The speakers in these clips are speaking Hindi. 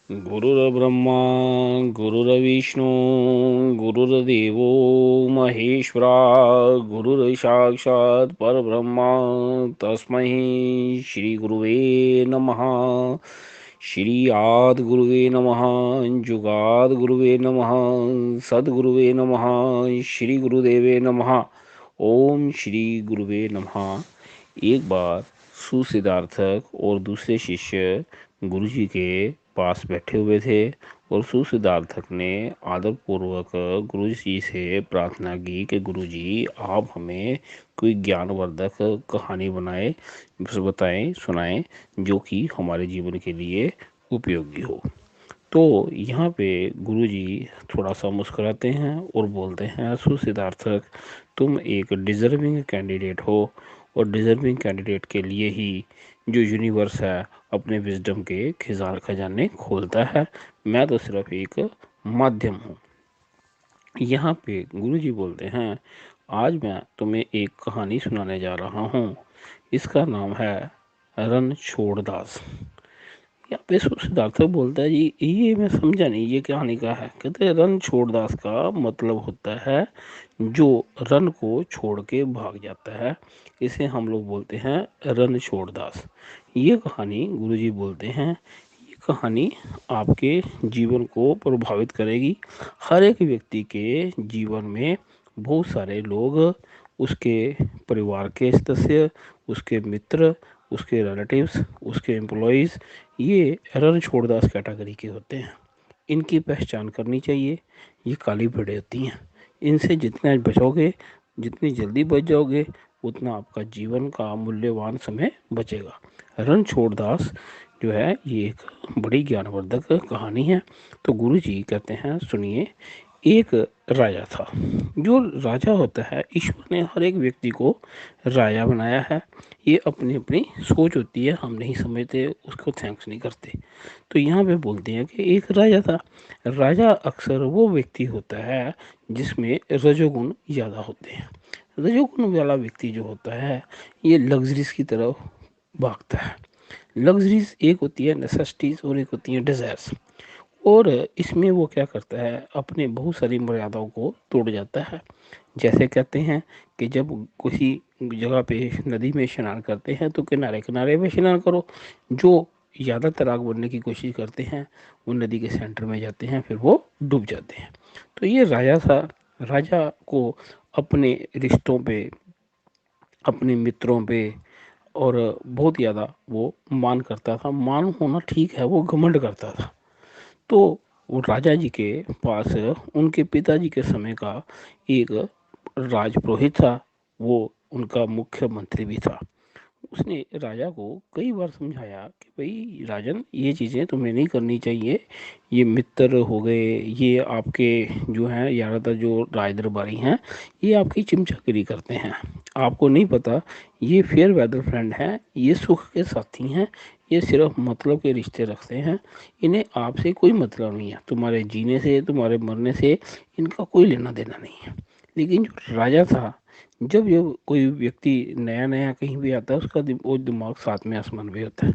गुरुर्ब्रह्मा गुरुर्विष्णु गुरुर्देवो महेश्वरा गुरुर्साक्षात् परब्रह्मा तस्मै श्री गुरुवे नमः। श्री आद गुरुवे नमः। जुगाद गुरुवे नमः। सद्गुरुवे नमः। श्री गुरुदेवे नमः। ओम श्री गुरुवे नमः। एक बार सुसिद्धार्थक और दूसरे शिष्य गुरुजी के पास बैठे हुए थे और सुसिद्धार्थक ने आदरपूर्वक गुरुजी से प्रार्थना की कि गुरुजी आप हमें कोई ज्ञानवर्धक कहानी बताएं सुनाएं जो कि हमारे जीवन के लिए उपयोगी हो। तो यहाँ पे गुरुजी थोड़ा सा मुस्कुराते हैं और बोलते हैं, सुसिद्धार्थक तुम एक डिजर्विंग कैंडिडेट हो और डिजर्विंग कैंडिडेट के लिए ही जो यूनिवर्स है अपने विजडम के खजाने खोलता है। मैं तो सिर्फ एक माध्यम हूँ। यहाँ पे गुरुजी बोलते हैं, आज मैं तुम्हें एक कहानी सुनाने जा रहा हूँ। इसका नाम है रन छोड़ दास। यहाँ पे सिद्धार्थ बोलता है, जी ये मैं समझा नहीं, ये कहानी का है। कहते हैं रन छोड़ दास का मतलब होता है जो रन को छोड़ के भाग जाता है, इसे हम लोग बोलते हैं रन छोड़ दास। ये कहानी गुरुजी बोलते हैं, ये कहानी आपके जीवन को प्रभावित करेगी। हर एक व्यक्ति के जीवन में बहुत सारे लोग, उसके परिवार के सदस्य, उसके मित्र, उसके रिलेटिव्स, उसके एम्प्लॉयज़, ये रन छोड़ दास कैटेगरी के होते हैं। इनकी पहचान करनी चाहिए। ये काली भेड़ें होती हैं। इनसे जितना बचोगे, जितनी जल्दी बच जाओगे, उतना आपका जीवन का मूल्यवान समय बचेगा। रन छोड़ दास जो है ये एक बड़ी ज्ञानवर्धक कहानी है। तो गुरु जी कहते हैं, सुनिए। एक राजा था। जो राजा होता है, ईश्वर ने हर एक व्यक्ति को राजा बनाया है। ये अपनी अपनी सोच होती है, हम नहीं समझते, उसको थैंक्स नहीं करते। तो यहाँ पे बोलते हैं कि एक राजा था। राजा अक्सर वो व्यक्ति होता है जिसमें रजोगुण ज़्यादा होते हैं। रजोगुण वाला व्यक्ति जो होता है, ये लग्जरीज की तरफ भागता है। लग्जरीज एक होती है नेसेसिटीज और एक होती है डिजायर्स। और इसमें वो क्या करता है, अपने बहुत सारी मर्यादाओं को तोड़ जाता है। जैसे कहते हैं कि जब किसी जगह पे नदी में स्नान करते हैं तो किनारे किनारे पे स्नान करो। जो ज़्यादातर आग बनने की कोशिश करते हैं वो नदी के सेंटर में जाते हैं, फिर वो डूब जाते हैं। तो ये राजा था। राजा को अपने रिश्तों पे, अपने मित्रों पे और बहुत ज़्यादा वो मान करता था। मान होना ठीक है, वो घमंड करता था। तो वो राजा जी के पास उनके पिताजी के समय का एक राजपुरोहित था। वो उनका मुख्यमंत्री भी था। उसने राजा को कई बार समझाया कि भाई राजन, ये चीज़ें तुम्हें नहीं करनी चाहिए। ये मित्र हो गए, ये आपके जो हैं ज़्यादातर जो राज दरबारी हैं, ये आपकी चिमचागिरी करते हैं। आपको नहीं पता, ये फेयर वेदर फ्रेंड हैं, ये सुख के साथी हैं। ये सिर्फ मतलब के रिश्ते रखते हैं। इन्हें आपसे कोई मतलब नहीं है, तुम्हारे जीने से, तुम्हारे मरने से इनका कोई लेना देना नहीं है। लेकिन जो राजा था, जब जब कोई व्यक्ति नया नया कहीं भी आता है, उसका वो दिमाग साथ में आसमान भी होता है।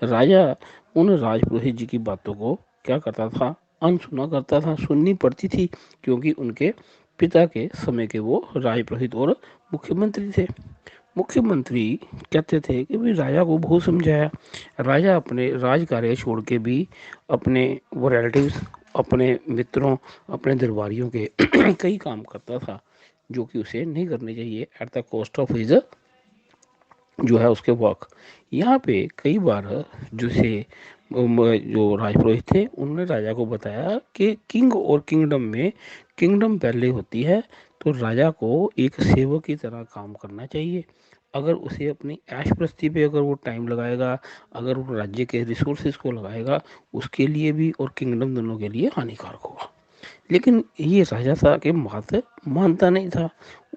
राजा उन राजपुरोहित जी की बातों को क्या करता था, अनसुना करता था। सुननी पड़ती थी क्योंकि उनके पिता के समय के वो राजपुरोहित और मुख्यमंत्री थे। मुख्यमंत्री कहते थे कि भाई राजा को बहुत समझाया। राजा अपने राज कार्य छोड़ के भी अपने वो रिलेटिव्स, अपने मित्रों, अपने दरबारियों के कई काम करता था जो कि उसे नहीं करने चाहिए, at the cost of his जो है उसके वर्क। यहाँ पे कई बार जैसे जो राजपुरोहित थे उन्होंने राजा को बताया कि किंग और किंगडम में किंगडम पहले होती है। तो राजा को एक सेवक की तरह काम करना चाहिए। अगर उसे अपनी ऐश प्रस्ती पे अगर वो टाइम लगाएगा, अगर वो राज्य के रिसोर्सेज को लगाएगा, उसके लिए भी और किंगडम दोनों के लिए हानिकारक होगा। लेकिन ये राजा था कि बात मानता नहीं था।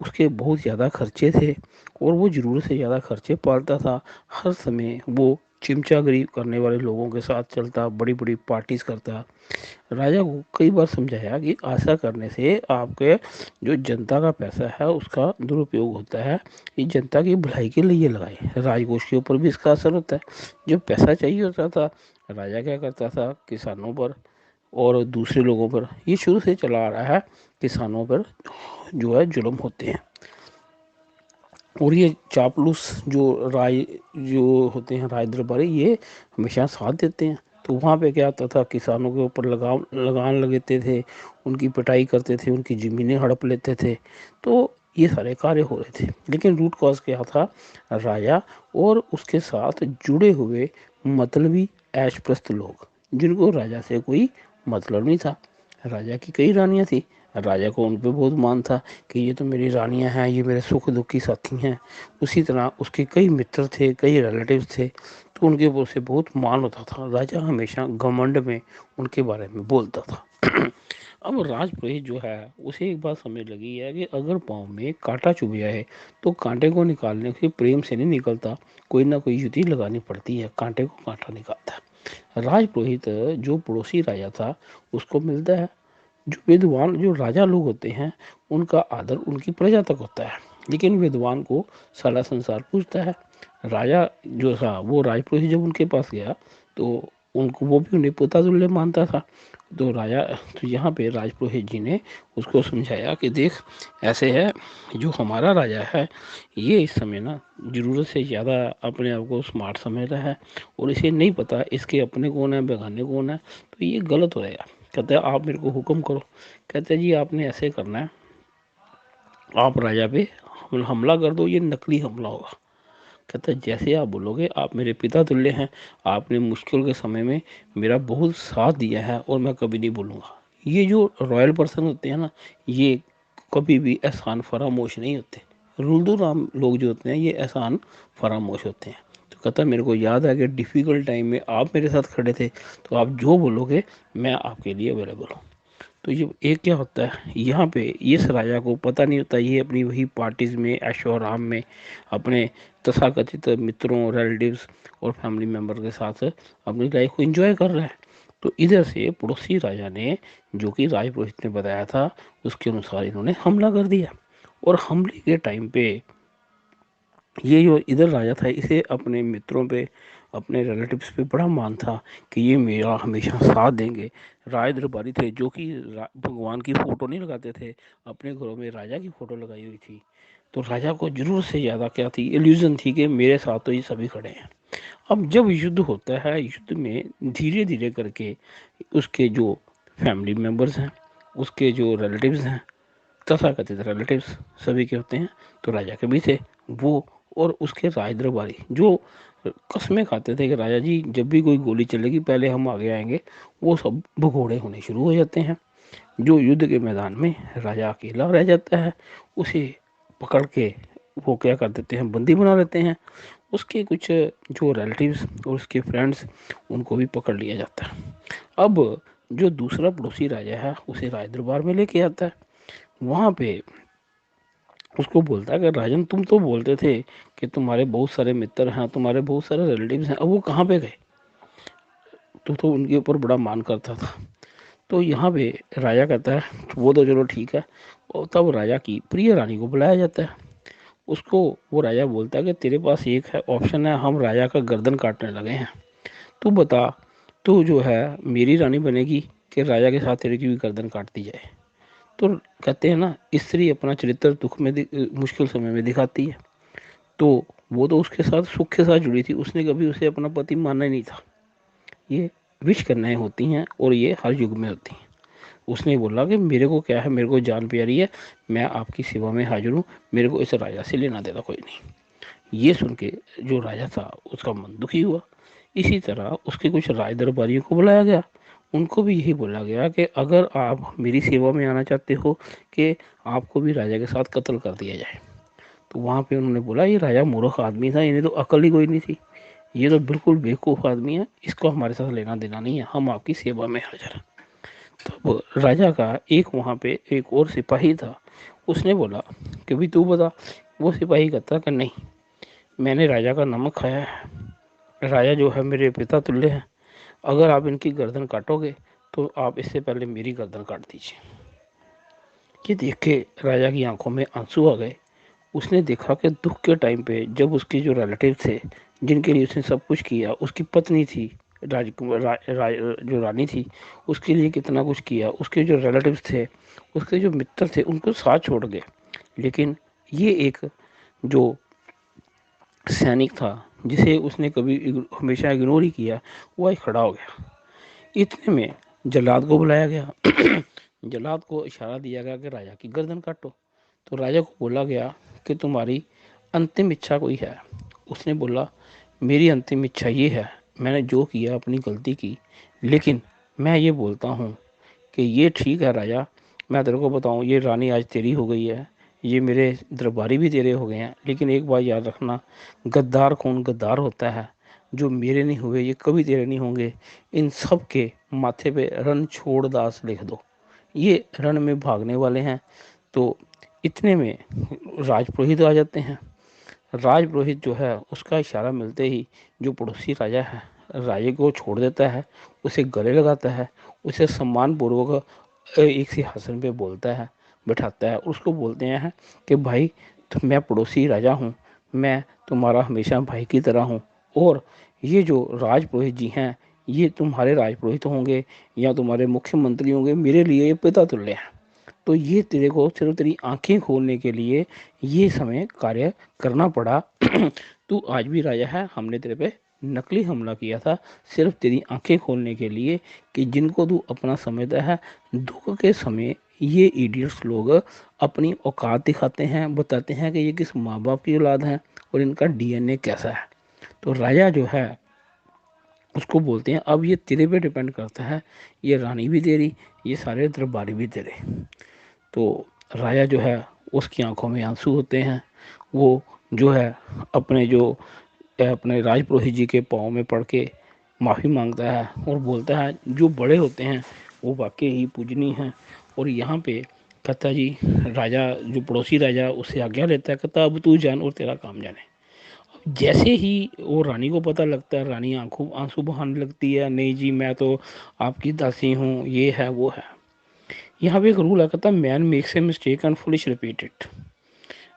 उसके बहुत ज़्यादा खर्चे थे और वो ज़रूरत से ज़्यादा खर्चे पालता था। हर समय वो चिमचागिरी करने वाले लोगों के साथ चलता, बड़ी बड़ी पार्टीज करता। राजा को कई बार समझाया कि ऐसा करने से आपके जो जनता का पैसा है उसका दुरुपयोग होता है, ये जनता की भलाई के लिए लगाए। राजकोष के ऊपर भी इसका असर होता है। जो पैसा चाहिए होता था, राजा क्या करता था, किसानों पर और दूसरे लोगों पर, ये शुरू से चला आ रहा है, किसानों पर जो है जुल्म होते हैं। और ये चापलूस जो राय जो होते हैं, राय दरबारी, ये हमेशा साथ देते हैं। तो वहाँ पे क्या होता था, किसानों के ऊपर लगान लगाते थे, उनकी पिटाई करते थे, उनकी ज़मीनें हड़प लेते थे। तो ये सारे कार्य हो रहे थे, लेकिन रूट कॉज क्या था, राजा और उसके साथ जुड़े हुए मतलबी ऐशप्रस्त लोग, जिनको राजा से कोई मतलब नहीं था। राजा की कई रानियां थी, राजा को उन पे बहुत मान था कि ये तो मेरी रानियां हैं, ये मेरे सुख दुख की साथी हैं। उसी तरह उसके कई मित्र थे, कई रिलेटिव्स थे, तो उनके ऊपर से बहुत मान होता था। राजा हमेशा घमंड में उनके बारे में बोलता था। अब राजपुरोहित जो है, उसे एक बात समझ लगी है कि अगर पाँव में कांटा चुभ जाए तो कांटे को निकालने से प्रेम से नहीं निकलता, कोई ना कोई युक्ति लगानी पड़ती है, कांटे को कांटा निकालता है। राजपुरोहित जो पड़ोसी राजा था, उसको मिलता है। जो विद्वान जो राजा लोग होते हैं, उनका आदर उनकी प्रजा तक होता है, लेकिन विद्वान को सारा संसार पूछता है। राजा जो था, वो राजपुरोहित जब उनके पास गया, तो उनको वो भी उन्हें पोता तुल्य मानता था। तो राजा तो यहाँ पे राजपुरोहित जी ने उसको समझाया कि देख, ऐसे है, जो हमारा राजा है, ये इस समय ना ज़रूरत से ज़्यादा अपने आप को स्मार्ट समझ रहा है, और इसे नहीं पता इसके अपने कौन है, बेगाने कौन है। तो ये गलत हो रहेगा। कहते हैं आप मेरे को हुक्म करो। कहते हैं जी आपने ऐसे करना है, आप राजा पे हमला कर दो, ये नकली हमला होगा। कहता है जैसे आप बोलोगे, आप मेरे पिता तुल्य हैं, आपने मुश्किल के समय में मेरा बहुत साथ दिया है, और मैं कभी नहीं भूलूंगा। ये जो रॉयल पर्सन होते हैं ना, ये कभी भी एहसान फरामोश नहीं होते। रुल्दू राम लोग जो होते हैं, ये एहसान फरामोश होते हैं। तो कहता है मेरे को याद है कि डिफ़िकल्ट टाइम में आप मेरे साथ खड़े थे, तो आप जो बोलोगे मैं आपके लिए अवेलेबल हूँ। तो ये एक क्या होता है, यहाँ पे इस राजा को पता नहीं होता, ये अपनी वही पार्टीज में, ऐशो आराम में, अपने तथाकथित मित्रों, रिलेटिव्स और फैमिली मेम्बर के साथ अपनी लाइफ को एंजॉय कर रहा है। तो इधर से पड़ोसी राजा ने, जो कि राजपुरोहित ने बताया था, उसके अनुसार इन्होंने हमला कर दिया। और हमले के टाइम पे ये जो इधर राजा था, इसे अपने मित्रों पे, अपने रिलेटिव्स पे बड़ा मान था कि ये मेरा हमेशा साथ देंगे। राय दरबारी थे, जो कि भगवान की फोटो नहीं लगाते थे, अपने घरों में राजा की फोटो लगाई हुई थी। तो राजा को जरूर से ज़्यादा क्या थी, इल्यूजन थी कि मेरे साथ तो ये सभी खड़े हैं। अब जब युद्ध होता है, युद्ध में धीरे धीरे करके उसके जो फैमिली मेम्बर्स हैं, उसके जो रिलेटिव्स हैं, तथाकथित रिलेटिव्स सभी के होते हैं, तो राजा के भी थे वो। और उसके राज दरबारी जो कस्में खाते थे कि राजा जी जब भी कोई गोली चलेगी पहले हम आगे आएंगे, वो सब भगोड़े होने शुरू हो जाते हैं। जो युद्ध के मैदान में राजा अकेला रह जाता है, उसे पकड़ के वो क्या कर देते हैं, बंदी बना लेते हैं। उसके कुछ जो रिलेटिव्स और उसके फ्रेंड्स, उनको भी पकड़ लिया जाता है। अब जो दूसरा पड़ोसी राजा है, उसे राज दरबार में लेके आता है। वहाँ पे उसको बोलता है कि राजन, तुम तो बोलते थे कि तुम्हारे बहुत सारे मित्र हैं, तुम्हारे बहुत सारे रिलेटिव्स हैं, अब वो कहाँ पे गए। तो उनके ऊपर बड़ा मान करता था। तो यहाँ पे राजा कहता है वो तो चलो ठीक है। और तब राजा की प्रिय रानी को बुलाया जाता है। उसको वो राजा बोलता है कि तेरे पास एक है ऑप्शन है, हम राजा का गर्दन काटने लगे हैं, तू बता, तू जो है मेरी रानी बनेगी कि राजा के साथ तेरे की भी गर्दन काट दी जाए। तो कहते हैं ना, स्त्री अपना चरित्र दुख में मुश्किल समय में दिखाती है। तो वो तो उसके साथ सुख के साथ जुड़ी थी, उसने कभी उसे अपना पति माना ही नहीं था। ये विश करनाएं होती हैं, और ये हर युग में होती हैं। उसने बोला कि मेरे को क्या है, मेरे को जान प्यारी है, मैं आपकी सेवा में हाजिर हूँ, मेरे को इस राजा से लेना देना कोई नहीं। ये सुन के जो राजा था, उसका मन दुखी हुआ। इसी तरह उसके कुछ राज दरबारियों को बुलाया गया। उनको भी यही बोला गया कि अगर आप मेरी सेवा में आना चाहते हो, कि आपको भी राजा के साथ कत्ल कर दिया जाए। तो वहाँ पे उन्होंने बोला ये राजा मूर्ख आदमी था, इन्हें तो अकल ही कोई नहीं थी, ये तो बिल्कुल बेवकूफ़ आदमी है, इसको हमारे साथ लेना देना नहीं है, हम आपकी सेवा में हाजिर हैं। तब राजा का एक वहाँ पे एक और सिपाही था, उसने बोला कि भाई तू बता। वो सिपाही कहता कि नहीं, मैंने राजा का नमक खाया है, राजा जो है मेरे पिता तुल्य हैं, अगर आप इनकी गर्दन काटोगे तो आप इससे पहले मेरी गर्दन काट दीजिए। ये देख के राजा की आंखों में आंसू आ गए। उसने देखा कि दुख के टाइम पे जब उसके जो रिलेटिव थे, जिनके लिए उसने सब कुछ किया, उसकी पत्नी थी राजकुमार जो रानी थी, उसके लिए कितना कुछ किया, उसके जो रिलेटिव्स थे, उसके जो मित्र थे, उनको साथ छोड़ गए। लेकिन ये एक जो सैनिक था, जिसे उसने कभी हमेशा इग्नोर ही किया, वो आज खड़ा हो गया। इतने में जल्लाद को बुलाया गया। जल्लाद को इशारा दिया गया कि राजा की गर्दन काटो। तो राजा को बोला गया कि तुम्हारी अंतिम इच्छा कोई है। उसने बोला मेरी अंतिम इच्छा ये है, मैंने जो किया अपनी गलती की, लेकिन मैं ये बोलता हूँ कि ये ठीक है राजा, मैं तेरे को बताऊँ, ये रानी आज तेरी हो गई है, ये मेरे दरबारी भी तेरे हो गए हैं, लेकिन एक बात याद रखना, गद्दार कौन गद्दार होता है, जो मेरे नहीं हुए ये कभी तेरे नहीं होंगे। इन सब के माथे पे रण छोड़ दास लिख दो, ये रण में भागने वाले हैं। तो इतने में राजपुरोहित आ जाते हैं। राजपुरोहित जो है उसका इशारा मिलते ही जो पड़ोसी राजा है, राजे को छोड़ देता है, उसे गले लगाता है, उसे सम्मान पूर्वक एक सिंहासन पे बोलता है, बैठाता है। उसको बोलते हैं कि भाई मैं पड़ोसी राजा हूँ, मैं तुम्हारा हमेशा भाई की तरह हूँ, और ये जो राजपुरोहित जी हैं, ये तुम्हारे राजपुरोहित होंगे या तुम्हारे मुख्यमंत्री होंगे, मेरे लिए ये पिता तुल्य हैं। तो ये तेरे को सिर्फ तेरी आंखें खोलने के लिए ये समय कार्य करना पड़ा। तू आज भी राजा है, हमने तेरे पे नकली हमला किया था सिर्फ तेरी आंखें खोलने के लिए, कि जिनको तू अपना समझता है, दुख के समय ये इडियट्स लोग अपनी औकात दिखाते हैं, बताते हैं कि ये किस माँ बाप की औलाद है और इनका डीएनए कैसा है। तो राजा जो है उसको बोलते हैं अब ये तेरे पे डिपेंड करता है, ये रानी भी तेरी, ये सारे दरबारी भी तेरे। तो राजा जो है उसकी आंखों में आंसू होते हैं। वो जो है अपने जो अपने राजपुरोहित जी के पाँव में पड़ के माफ़ी मांगता है और बोलता है जो बड़े होते हैं वो वाकई ही पूजनीय हैं। और यहाँ पे कहता जी, राजा जो पड़ोसी राजा उससे आज्ञा लेता है, कहता अब तू जान और तेरा काम जाने। जैसे ही वो रानी को पता लगता है, रानी आंखों आंसू बहाने लगती है, नहीं जी मैं तो आपकी दासी हूँ, ये है वो है। यहाँ पे एक रूल है, कहता man makes a mistake and foolish repeat it.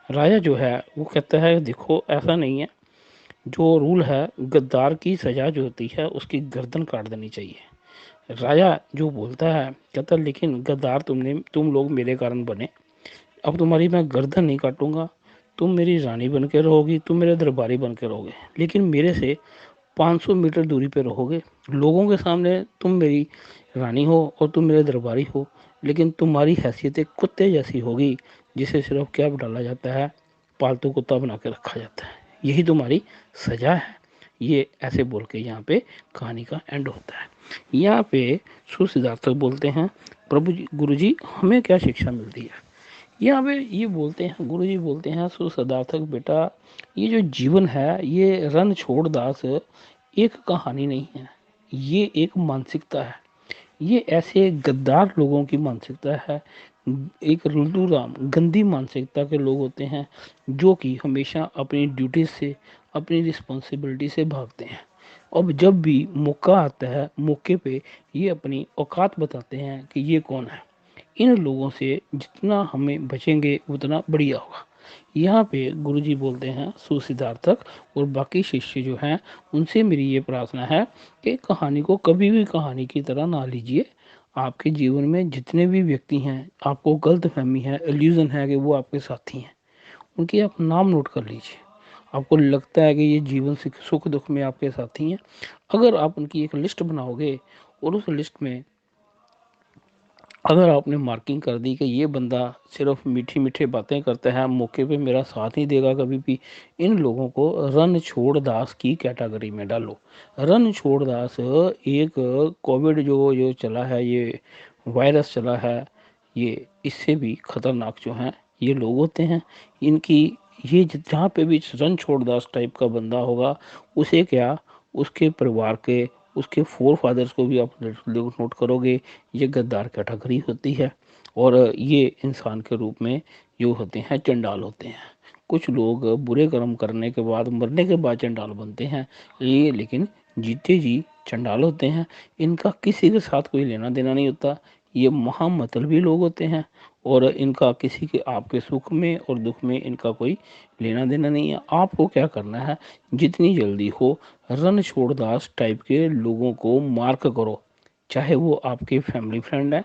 Raja जो है वो कहता है देखो ऐसा नहीं है, जो रूल है गद्दार की सजा जो होती है उसकी गर्दन काट देनी चाहिए। राजा जो बोलता है कहता लेकिन गद्दार तुम लोग मेरे कारण बने, अब तुम्हारी मैं गर्दन नहीं काटूंगा, तुम मेरी रानी बन के रहोगी, तुम मेरे दरबारी बन के रहोगे, लेकिन मेरे से 500 मीटर दूरी पे रहोगे। लोगों के सामने तुम मेरी रानी हो और तुम मेरे दरबारी हो, लेकिन तुम्हारी हैसियत एक कुत्ते जैसी होगी, जिसे सिर्फ कैप डाला जाता है, पालतू कुत्ता बना के रखा जाता है, यही तुम्हारी सजा है। ये ऐसे बोल के यहाँ पे कहानी का एंड होता है। यहाँ पे सुसिद्धार्थ बोलते हैं प्रभु जी, गुरु जी हमें क्या शिक्षा मिलती है। यहाँ पे ये बोलते हैं, गुरु जी बोलते हैं सुसिद्धार्थक बेटा, ये जो जीवन है ये रन छोड़ दास एक कहानी नहीं है, ये एक मानसिकता है। ये ऐसे गद्दार लोगों की मानसिकता है, एक रुल्लू राम गंदी मानसिकता के लोग होते हैं, जो कि हमेशा अपनी ड्यूटी से, अपनी रिस्पॉन्सिबिलिटी से भागते हैं। अब जब भी मौका आता है, मौके पे ये अपनी औकात बताते हैं कि ये कौन है। इन लोगों से जितना हमें बचेंगे उतना बढ़िया होगा। यहाँ पे गुरुजी बोलते हैं सुसिद्धार्थक और बाकी शिष्य जो हैं उनसे मेरी ये प्रार्थना है कि कहानी को कभी भी कहानी की तरह ना लीजिए। आपके जीवन में जितने भी व्यक्ति हैं, आपको गलत फहमी है, इल्यूजन है कि वो आपके साथी हैं, उनकी आप नाम नोट कर लीजिए। आपको लगता है कि ये जीवन से सुख दुख में आपके साथी हैं, अगर आप उनकी एक लिस्ट बनाओगे और उस लिस्ट में अगर आपने मार्किंग कर दी कि ये बंदा सिर्फ मीठी मीठी बातें करता है, मौके पे मेरा साथ नहीं देगा कभी भी, इन लोगों को रन छोड़ दास की कैटेगरी में डालो। रन छोड़ दास एक कोविड जो जो चला है, ये वायरस चला है, ये इससे भी खतरनाक जो हैं ये लोग होते हैं। इनकी ये जहाँ पे भी रन छोड़ दास टाइप का बंदा होगा, उसे क्या, उसके परिवार के, उसके फोर फादर्स को भी आप नोट करोगे, ये गद्दार कैटेगरी होती है। और ये इंसान के रूप में जो होते हैं चंडाल होते हैं। कुछ लोग बुरे कर्म करने के बाद, मरने के बाद चंडाल बनते हैं, ये लेकिन जीते जी चंडाल होते हैं। इनका किसी के साथ कोई लेना देना नहीं होता। ये महामतलबी लोग होते हैं और इनका किसी के, आपके सुख में और दुख में इनका कोई लेना देना नहीं है। आपको क्या करना है, जितनी जल्दी हो रणछोड़दास टाइप के लोगों को मार्क करो। चाहे वो आपके फैमिली फ्रेंड है,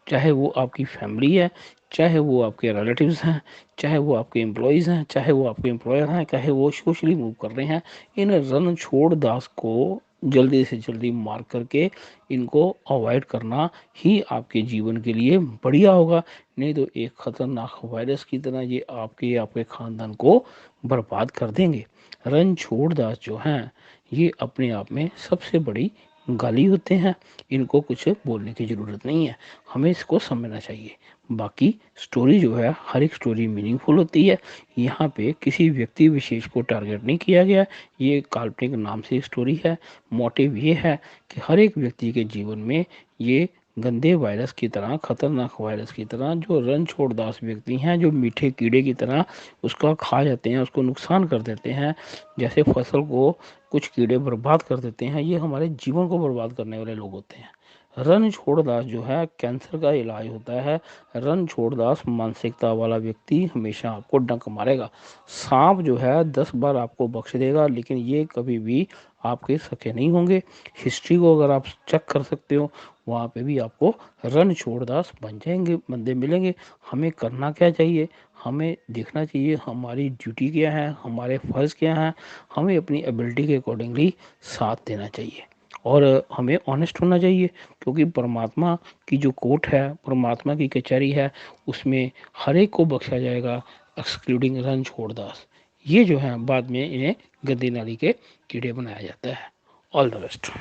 चाहे वो आपकी फैमिली है, चाहे वो आपके रिलेटिव्स हैं, चाहे वो आपके एम्प्लॉयज़ हैं, चाहे वो आपके एम्प्लॉयर हैं, चाहे वो सोशली मूव कर रहे हैं, इन रणछोड़ दास को जल्दी से जल्दी मार करके इनको अवॉइड करना ही आपके जीवन के लिए बढ़िया होगा। नहीं तो एक खतरनाक वायरस की तरह ये आपके आपके खानदान को बर्बाद कर देंगे। रणछोड़ दास जो हैं ये अपने आप में सबसे बड़ी गाली होते हैं। इनको कुछ बोलने की ज़रूरत नहीं है, हमें इसको समझना चाहिए। बाकी स्टोरी जो है, हर एक स्टोरी मीनिंगफुल होती है। यहाँ पे किसी व्यक्ति विशेष को टारगेट नहीं किया गया। ये काल्पनिक नाम से स्टोरी है। मोटिव ये है कि हर एक व्यक्ति के जीवन में ये गंदे वायरस की तरह, खतरनाक वायरस की तरह, जो रणछोड़ दास व्यक्ति हैं, जो मीठे कीड़े की तरह उसका खा जाते हैं, उसको नुकसान कर देते हैं, जैसे फसल को कुछ कीड़े बर्बाद कर देते हैं, ये हमारे जीवन को बर्बाद करने वाले लोग होते हैं। रणछोड़दास जो है कैंसर का इलाज होता है। रणछोड़दास मानसिकता वाला व्यक्ति हमेशा आपको डंक मारेगा। सांप जो है 10 बार आपको बख्श देगा, लेकिन ये कभी भी आपके सके नहीं होंगे। हिस्ट्री को अगर आप चेक कर सकते हो, वहाँ पे भी आपको रणछोड़दास बन जाएंगे, बंदे मिलेंगे। हमें करना क्या चाहिए, हमें देखना चाहिए हमारी ड्यूटी क्या है, हमारे फर्ज क्या हैं। हमें अपनी एबिलिटी के अकॉर्डिंगली साथ देना चाहिए और हमें ऑनेस्ट होना चाहिए, क्योंकि परमात्मा की जो कोर्ट है, परमात्मा की कचहरी है, उसमें हर एक को बख्शा जाएगा एक्सक्लूडिंग रणछोड़दास। ये जो है बाद में इन्हें गद्दी नाली के कीड़े बनाया जाता है। All the best.